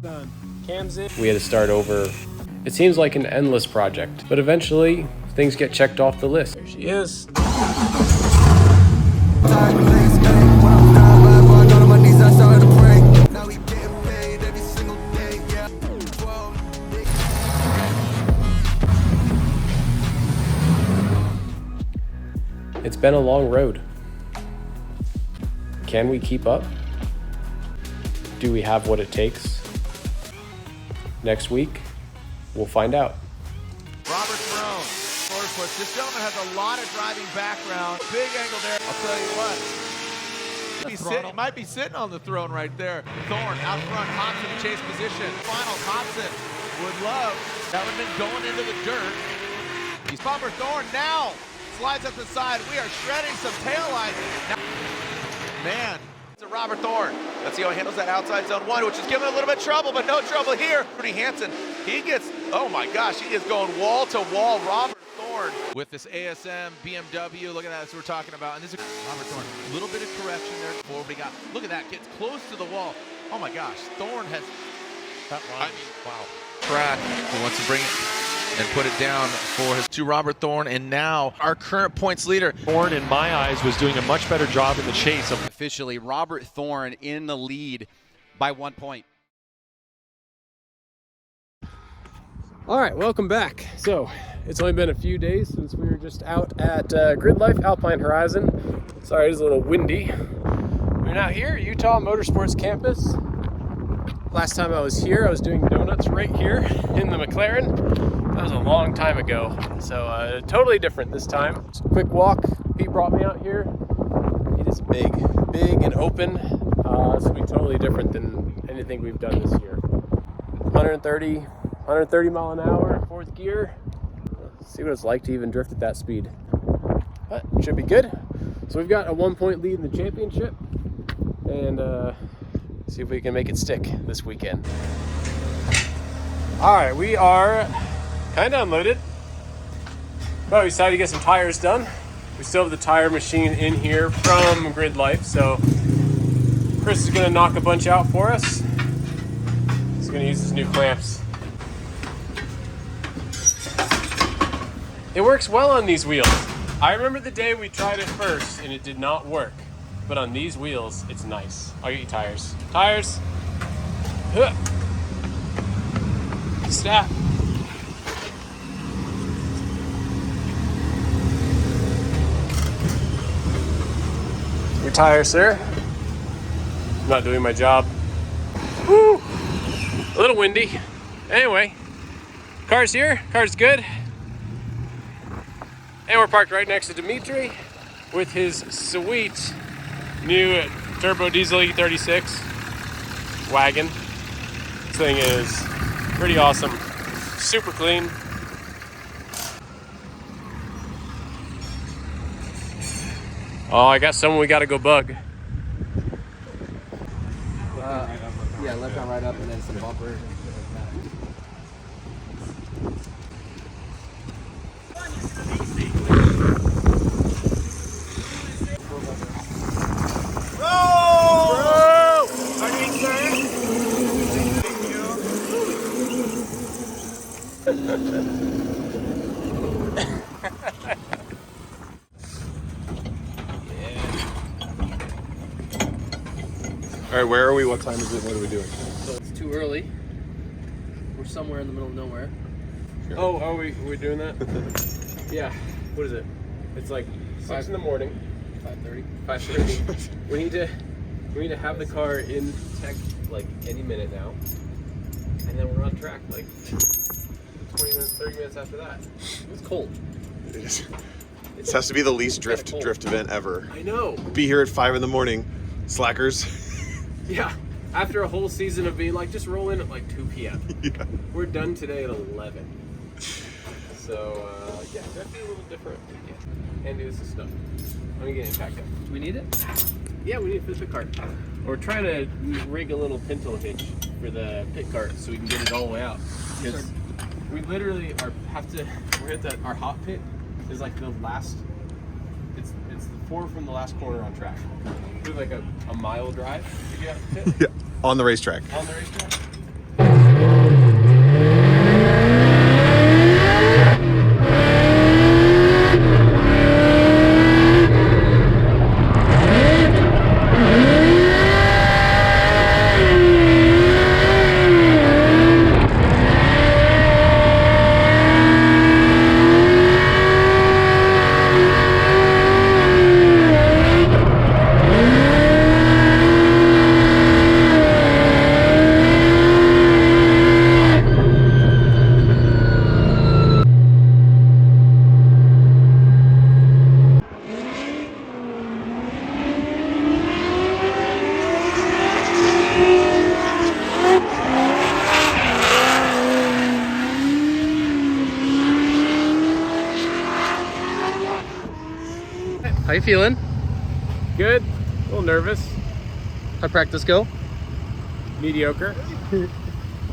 Done. Kansei. We had to start over. It seems like an endless project, but eventually things get checked off the list. There she is. It's been a long road. Can we keep up? Do we have what it takes? Next week, we'll find out. Robert Throne, Motorsports. This gentleman has a lot of driving background. Big angle there. I'll tell you what. He might be sitting on the throne right there. Thorne out front, Hobson in chase position. Final, Hobson would love. That would have been going into the dirt. He's Bumper Thorne now. Slides up the side. We are shredding some taillights. Man, it's a Robert Thorne. Let's see how he handles that outside zone one, which is giving a little bit of trouble, but no trouble here. Rudy Hansen, he gets, oh my gosh, he is going wall to wall. Robert Thorne with this ASM BMW. Look at that, that's what we're talking about. And this is Robert Thorne. A little bit of correction there before we got, look at that, gets close to the wall. Oh my gosh, Thorne has, I mean, wow. Pratt, who wants to bring it and put it down for his to Robert Thorne, and now our current points leader. Thorne, in my eyes, was doing a much better job in the chase. Officially, Robert Thorne in the lead by 1 point. All right, welcome back. So it's only been a few days since we were just out at Grid Life Alpine Horizon. Sorry, it's a little windy. We're now here, Utah Motorsports campus. Last time I was here, I was doing donuts right here in the McLaren. That was a long time ago, so totally different this time. Just a quick walk. Pete brought me out here. It is big and open. This will be totally different than anything we've done this year. 130 mile an hour, fourth gear. Let's see what it's like to even drift at that speed. But it should be good. So we've got a 1 point lead in the championship, and see if we can make it stick this weekend. All right, we are kind of unloaded, but we decided to get some tires done. We still have the tire machine in here from Grid Life, so Chris is gonna knock a bunch out for us. He's gonna use his new clamps. It works well on these wheels. I remember the day we tried it first and it did not work, but on these wheels, it's nice. I'll get you tires. Tires. Huh. Snap. Your tire, sir. I'm not doing my job. Woo! A little windy. Anyway, car's here. Car's good. And we're parked right next to Dimitri with his sweet new turbo diesel E36 wagon. This thing is pretty awesome. Super clean. Oh, I got someone we gotta go bug. Yeah, left on right up and then some bumper. All right, where are we? What time is it? What are we doing? So it's too early. We're somewhere in the middle of nowhere. Oh, we're doing that? Yeah. What is it? It's like 6 in the morning. 5:30. 5:30. We need to have the car in tech like any minute now, and then we're on track like 20 minutes, 30 minutes after that. It's cold. This has to be the least drift event ever. I know. Be here at 5 in the morning, slackers. Yeah. After a whole season of being like, just roll in at like 2 p.m. Yeah. We're done today at 11. So yeah, definitely a little different. Yeah. And this is stuff. I'm gonna get it packed up. Do we need it? Yeah, we need a pit cart. We're trying to rig a little pintle hitch for the pit cart so we can get it all the way out. Because we literally we're at our hot pit is like the last, it's the four from the last corner on track. We have like a mile drive to get out the pit. Yeah, on the racetrack. On the racetrack. you feeling? Good. A little nervous. How'd practice go? Mediocre.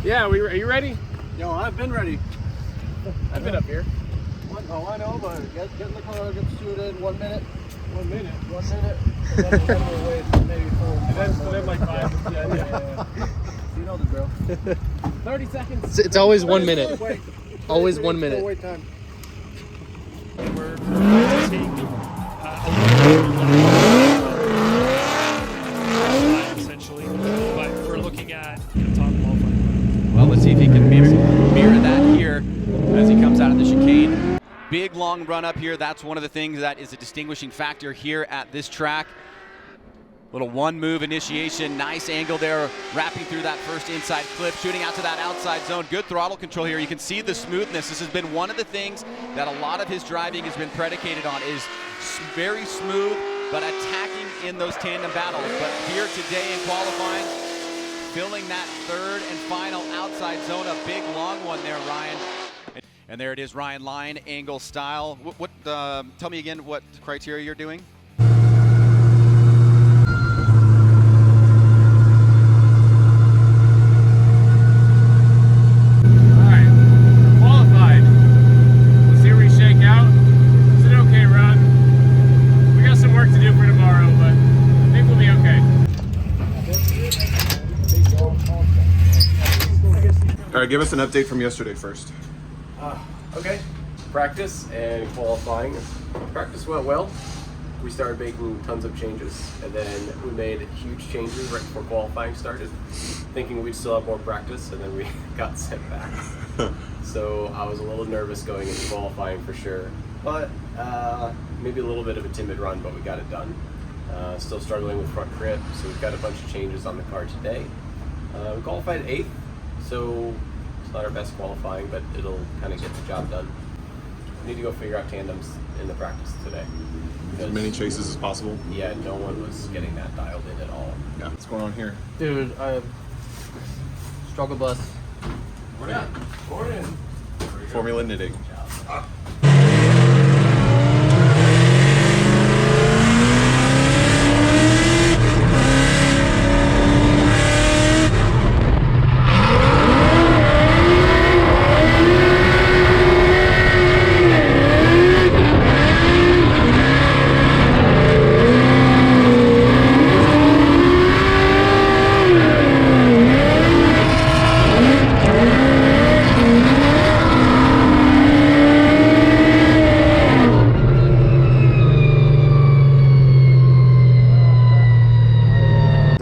Yeah, are you ready? Yo, I've been ready. I've been up here. Oh, I know, but get in the car, get suited, 1 minute. 1 minute. 1 minute. Then we'll wait maybe 4 And then like 5. Yeah. You know the drill. 30 seconds. It's always 1 minute. Wait. Always 30 1 seconds, minute. Wait time. We're going to take essentially, but we're looking at top qualifying. Well, let's see if he can mirror that here as he comes out of the chicane. Big long run up here. That's one of the things that is a distinguishing factor here at this track. Little one move initiation, nice angle there, wrapping through that first inside clip, shooting out to that outside zone. Good throttle control here. You can see the smoothness. This has been one of the things that a lot of his driving has been predicated on, is very smooth, but attacking in those tandem battles. But here today in qualifying, filling that third and final outside zone, a big long one there, Ryan. And there it is, Ryan, line, angle, style. Tell me again what criteria you're doing. All right, give us an update from yesterday first. Okay. Practice and qualifying. Practice went well. We started making tons of changes, and then we made huge changes right before qualifying started, thinking we'd still have more practice, and then we got sent back. So I was a little nervous going into qualifying for sure, but maybe a little bit of a timid run, but we got it done. Still struggling with front grip, so we've got a bunch of changes on the car today. We qualified 8th, so it's not our best qualifying, but it'll kind of get the job done. We need to go figure out tandems in the practice today. As many chases as possible. Yeah, no one was getting that dialed in at all. Yeah, what's going on here? Dude, I struggle bus. Gordon. Formula knitting.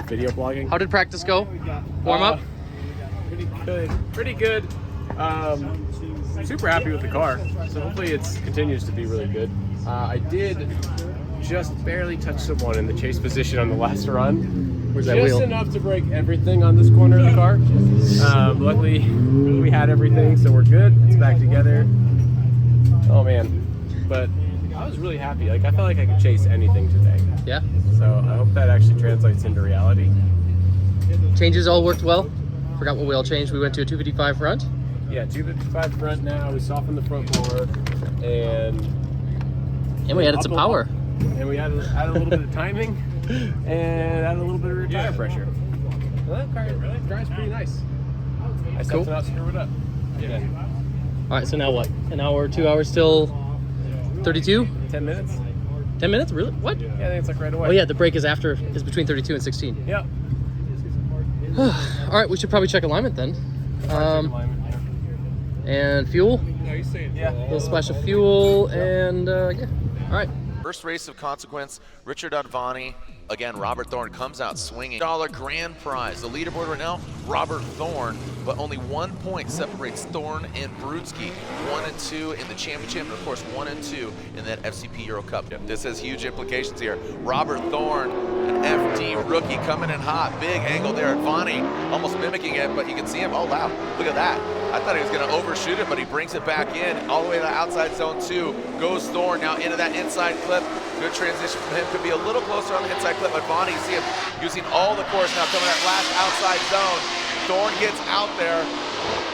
Video blogging. How did practice go? Warm up? Pretty good. Super happy with the car, so hopefully it continues to be really good. I did just barely touch someone in the chase position on the last run. Where's that Just wheel? enough to break everything on this corner of the car. Luckily, we had everything, so we're good. It's back together. Oh man, but I was really happy. Like, I felt like I could chase anything today. Yeah. So I hope that actually translates into reality. Changes all worked well. Forgot what we all changed. We went to a 255 front. Yeah, 255 front now. We softened the front more, and We added some power. And we added a little bit of timing, and added a little bit of rear tire pressure. Well, that car drives pretty nice. I just have to not screw it up. Yeah. All right, so now what? An hour, 2 hours, still 32? 10 minutes? 10 minutes? Really? What? Yeah, I think it's like right away. Oh yeah, the break is between 32 and 16. Yep. All right, we should probably check alignment then. And fuel. Yeah. A little splash of fuel, and yeah. All right. First race of consequence, Richard Advani. Again, Robert Thorne comes out swinging. $1 grand prize. The leaderboard right now, Robert Thorne, but only 1 point separates Thorne and Brudski. 1 and 2 in the championship, and of course 1 and 2 in that FCP Euro Cup. This has huge implications here. Robert Thorne, an FD rookie, coming in hot. Big angle there. Advani almost mimicking it, but you can see him. Oh wow, look at that. I thought he was going to overshoot it, but he brings it back in all the way to the outside zone 2. Goes Thorne now into that inside clip. Good transition from him. Could be a little closer on the inside clip, but Bonnie, you see him using all the course now, coming that last outside zone. Thorne gets out there,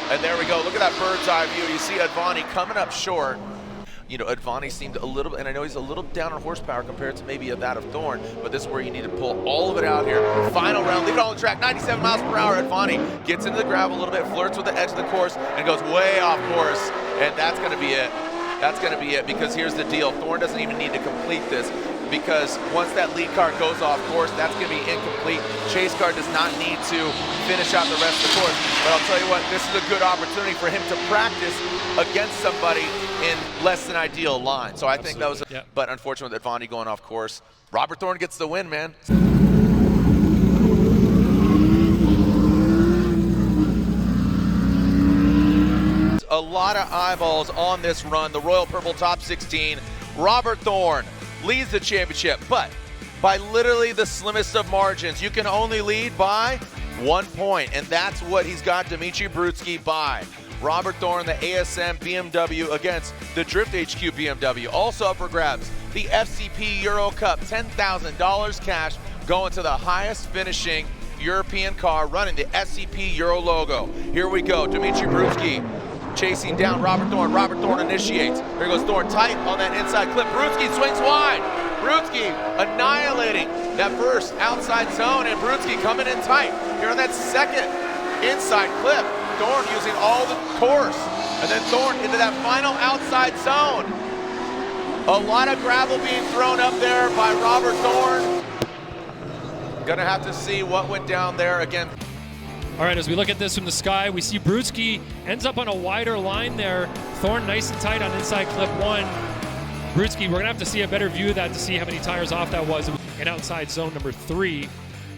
and there we go. Look at that bird's eye view. You see Advani coming up short. You know, Advani seemed a little, and I know he's a little down on horsepower compared to maybe that of Thorn, but this is where you need to pull all of it out here. Final round, leave it on the track, 97 miles per hour. Advani gets into the gravel a little bit, flirts with the edge of the course, and goes way off course, and that's going to be it. That's going to be it, because here's the deal. Thorn doesn't even need to complete this, because once that lead car goes off course, that's going to be incomplete. Chase car does not need to finish out the rest of the course. But I'll tell you what, this is a good opportunity for him to practice against somebody in less than ideal line. So I think that was, but unfortunately with Advani going off course, Robert Thorn gets the win, man. A lot of eyeballs on this run. The Royal Purple Top 16. Robert Thorn leads the championship, but by literally the slimmest of margins. You can only lead by 1 point, and that's what he's got Dmitry Brutsky by. Robert Thorn, the ASM BMW against the Drift HQ BMW. Also up for grabs, the FCP Euro Cup, $10,000 cash going to the highest finishing European car running the SCP Euro logo. Here we go, Dmitry Brutsky chasing down Robert Thorn. Robert Thorn initiates. There goes Thorn tight on that inside clip. Brutsky swings wide. Brutsky annihilating that first outside zone, and Brutsky coming in tight. Here on that second inside clip. Thorn using all the course. And then Thorn into that final outside zone. A lot of gravel being thrown up there by Robert Thorn. Gonna have to see what went down there again. All right, as we look at this from the sky, we see Brutsky ends up on a wider line there. Thorn nice and tight on inside clip 1. Brutsky, we're gonna have to see a better view of that to see how many tires off that was. And outside zone number 3.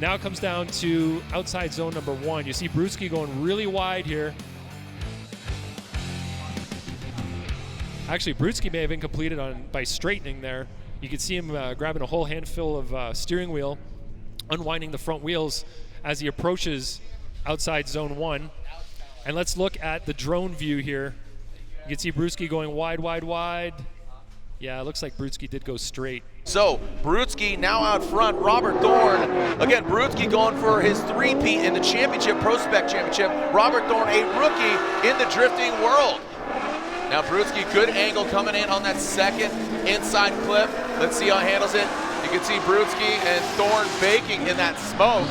Now it comes down to outside zone number 1. You see Brutsky going really wide here. Actually, Brutsky may have been completed by straightening there. You can see him grabbing a whole handful of steering wheel, unwinding the front wheels as he approaches outside zone 1. And let's look at the drone view here. You can see Brutsky going wide, wide, wide. Yeah, it looks like Brutsky did go straight. So Brutsky now out front, Robert Thorn. Again, Brutsky going for his three-peat in the championship, ProSpec Championship. Robert Thorn, a rookie in the drifting world. Now Brutsky, good angle coming in on that second inside clip. Let's see how he handles it. You can see Brutsky and Thorn baking in that smoke.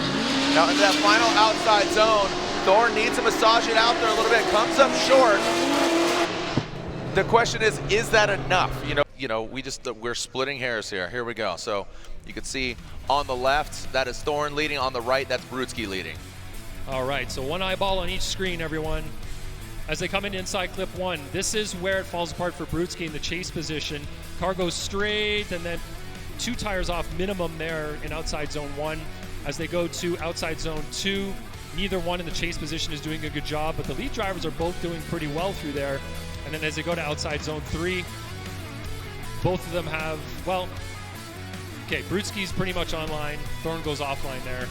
Now into that final outside zone, Thorn needs to massage it out there a little bit, comes up short. The question is that enough? You know, we're splitting hairs here. Here we go. So you can see on the left, that is Thorn leading. On the right, that's Brutsky leading. All right, so one eyeball on each screen, everyone. As they come in inside clip 1, this is where it falls apart for Brutsky in the chase position. Car goes straight, and then 2 tires off minimum there in outside zone 1. As they go to outside zone 2, neither one in the chase position is doing a good job, but the lead drivers are both doing pretty well through there. And then as they go to outside zone 3, both of them have, well, okay, Brutsky's pretty much online. Thorn goes offline there,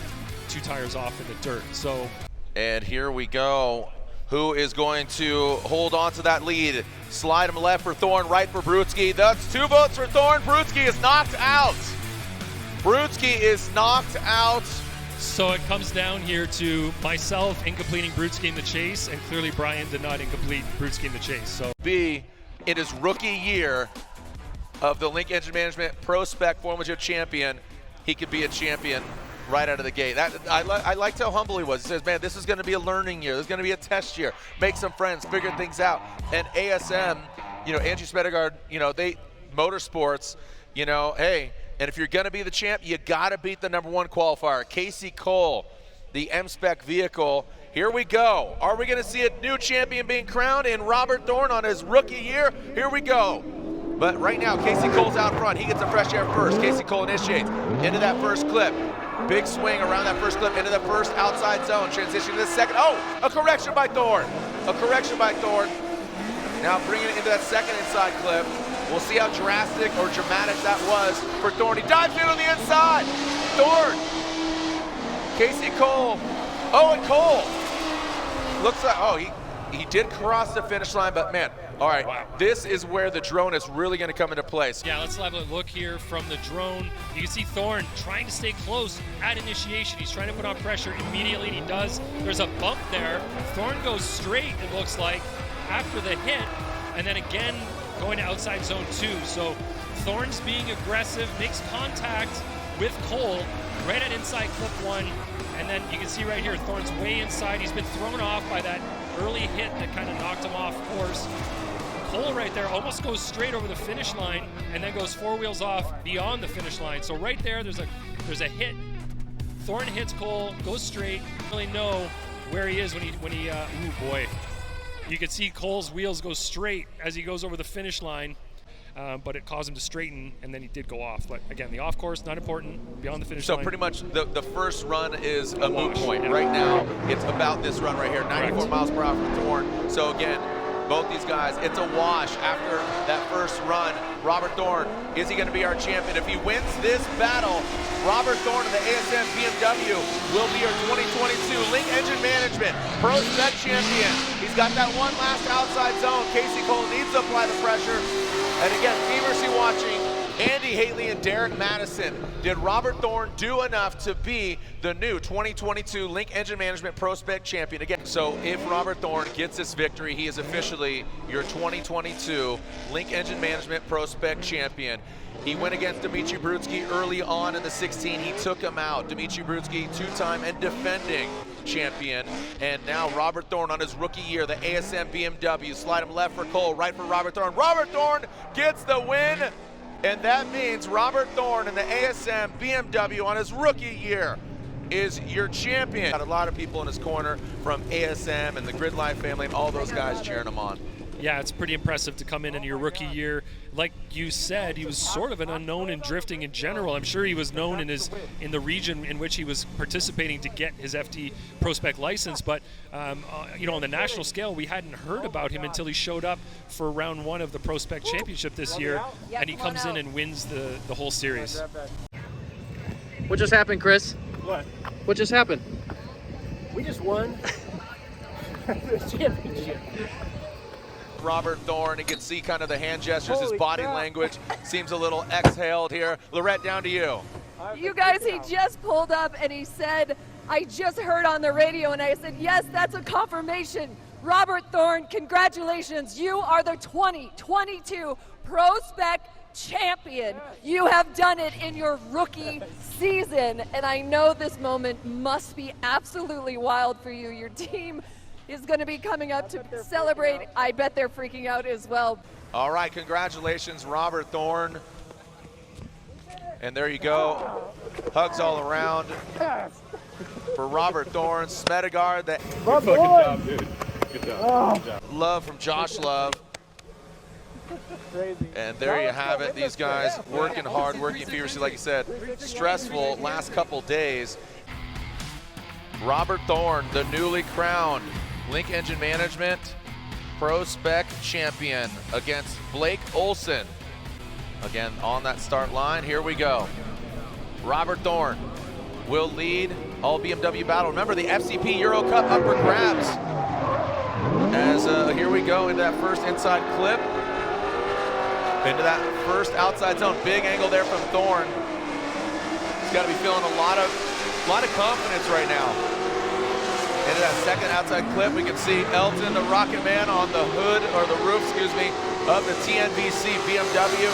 2 tires off in the dirt. So, and here we go. Who is going to hold on to that lead? Slide him left for Thorn, right for Brutsky. That's 2 votes for Thorn. Brutsky is knocked out. Brutsky is knocked out. So it comes down here to myself incompleting Brutsky in the chase, and clearly Brian did not incomplete Brutsky in the chase. So in his rookie year of the Link Engine Management ProSpec Formula Drift Champion, he could be a champion right out of the gate. I liked how humble he was. He says, man, this is going to be a learning year. This is going to be a test year. Make some friends, figure things out. And ASM, Andrew Smedegard, they Motorsports, hey, and if you're going to be the champ, you got to beat the #1 qualifier. Kansei Cole, the M-Spec vehicle. Here we go. Are we going to see a new champion being crowned in Robert Thorn on his rookie year? Here we go. But right now, Kansei Cole's out front. He gets the fresh air first. Kansei Cole initiates into that first clip. Big swing around that first clip into the first outside zone. Transition to the second. Oh, a correction by Thorn. A correction by Thorn. Now bringing it into that second inside clip. We'll see how drastic or dramatic that was for Thorn. He dives in on the inside. Thorn. Kansei Cole. Oh, and Cole. Looks like, oh, he did cross the finish line, but man, all right, wow. This is where the drone is really going to come into place. Yeah, let's have a look here from the drone. You can see Thorn trying to stay close at initiation. He's trying to put on pressure immediately, and he does. There's a bump there. Thorn goes straight, it looks like, after the hit, and then again going to outside zone 2. So Thorne's being aggressive, makes contact with Cole right at inside clip 1. And then you can see right here, Thorne's way inside. He's been thrown off by that early hit that kind of knocked him off course. Cole right there almost goes straight over the finish line and then goes 4 wheels off beyond the finish line. So right there, there's a hit. Thorne hits Cole, goes straight. Really know where he is when he ooh boy. You can see Cole's wheels go straight as he goes over the finish line. But it caused him to straighten, and then he did go off. But again, the off course, not important, beyond the finish line. So pretty much the first run is a moot point. Yeah. Right now, it's about this run right here, 94 Correct. miles per hour for Thorne. So again, both these guys, it's a wash after that first run. Robert Thorne, is he going to be our champion? If he wins this battle, Robert Thorne of the ASM BMW will be our 2022 Link Engine Management ProSpec Champion. He's got that one last outside zone. Casey Cole needs to apply the pressure. And again, feverishly watching Andy Haley and Derek Madison. Did Robert Thorne do enough to be the new 2022 Link Engine Management ProSpec Champion? Again, so if Robert Thorne gets this victory, he is officially your 2022 Link Engine Management ProSpec Champion. He went against Dmitry Brutsky early on in the 16. He took him out. Dmitry Brutsky, two-time and defending champion. And now Robert Thorne on his rookie year, the ASM BMW. Slide him left for Cole, right for Robert Thorne. Robert Thorne gets the win. And that means Robert Thorne in the ASM BMW on his rookie year is your champion. Got a lot of people in his corner from ASM and the Grid Life family and all those guys cheering him on. Yeah, it's pretty impressive to come in your rookie year. Like you said, he was sort of an unknown in drifting in general. I'm sure he was known in the region in which he was participating to get his FD ProSpec license, but you know, on the national scale, we hadn't heard about him until he showed up for round 1 of the ProSpec Championship this year, and he comes in and wins the whole series. What just happened, Chris? What? What just happened? We just won the championship. Robert Thorne, you can see kind of the hand gestures, his body language seems a little exhaled here. Lorette, down to you. You guys, he just pulled up and he said, I just heard on the radio, and I said, yes, that's a confirmation. Robert Thorne, congratulations. You are the 2022 ProSpec champion. You have done it in your rookie season, and I know this moment must be absolutely wild for you. Your team is going to be coming up to celebrate. I bet they're freaking out as well. All right, congratulations, Robert Thorne. And there you go. Hugs all around for Robert Thorne. Smedegaard, that Good job, dude. Good job. Good job. love from Josh Love. Crazy. And there you have it. These guys working hard, working furiously, like you said. Stressful last couple days. Robert Thorne, the newly crowned Link Engine Management ProSpec champion against Blake Olson. Again, on that start line, here we go. Robert Thorne will lead all BMW battle. Remember the FCP Euro Cup up for grabs. As here we go into that first inside clip. Into that first outside zone. Big angle there from Thorne. He's got to be feeling a lot of confidence right now. Into that second outside clip, we can see Elton, the Rocket Man, on the hood, or the roof, excuse me, of the TNVC BMW.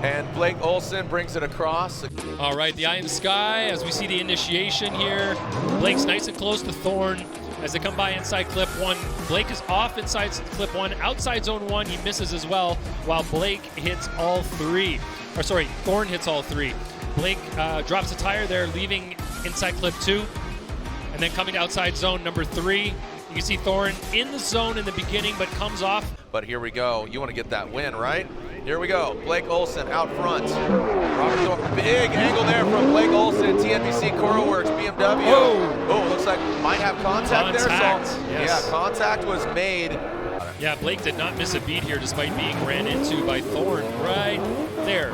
And Blake Olson brings it across. All right, the eye in the sky as we see the initiation here. Blake's nice and close to Thorne as they come by inside clip 1. Blake is off inside clip 1. Outside zone 1, he misses as well, while Blake hits all 3. Or sorry, Thorne hits all 3. Blake drops a tire there, leaving inside clip 2. And then coming to outside zone number 3, you can see Thorne in the zone in the beginning, but comes off. But here we go. You want to get that win, right? Here we go. Blake Olson out front. Robert Thorne, big angle there from Blake Olson, TNVC CoroWorks BMW. Whoa. Oh, looks like might have contact there. So, Yes. yeah, contact was made. Yeah, Blake did not miss a beat here despite being ran into by Thorne right there.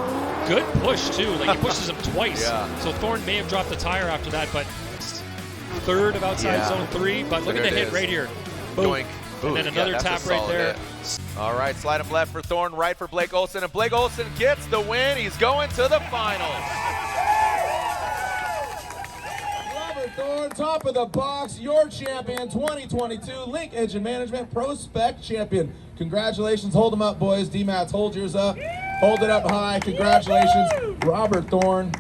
Good push, too. Like, he pushes him twice. Yeah. So Thorne may have dropped the tire after that, but third of outside zone 3. But look at the hit right here. Boom. Doink. And then another tap right there. Hit. All right, slide him left for Thorne, right for Blake Olson, and Blake Olson gets the win. He's going to the finals. Robert Thorn, top of the box, your champion 2022 Link Engine Management ProSpec Champion. Congratulations. Hold them up, boys. D-Mats, hold yours up. Hold it up high. Congratulations, Robert Thorn.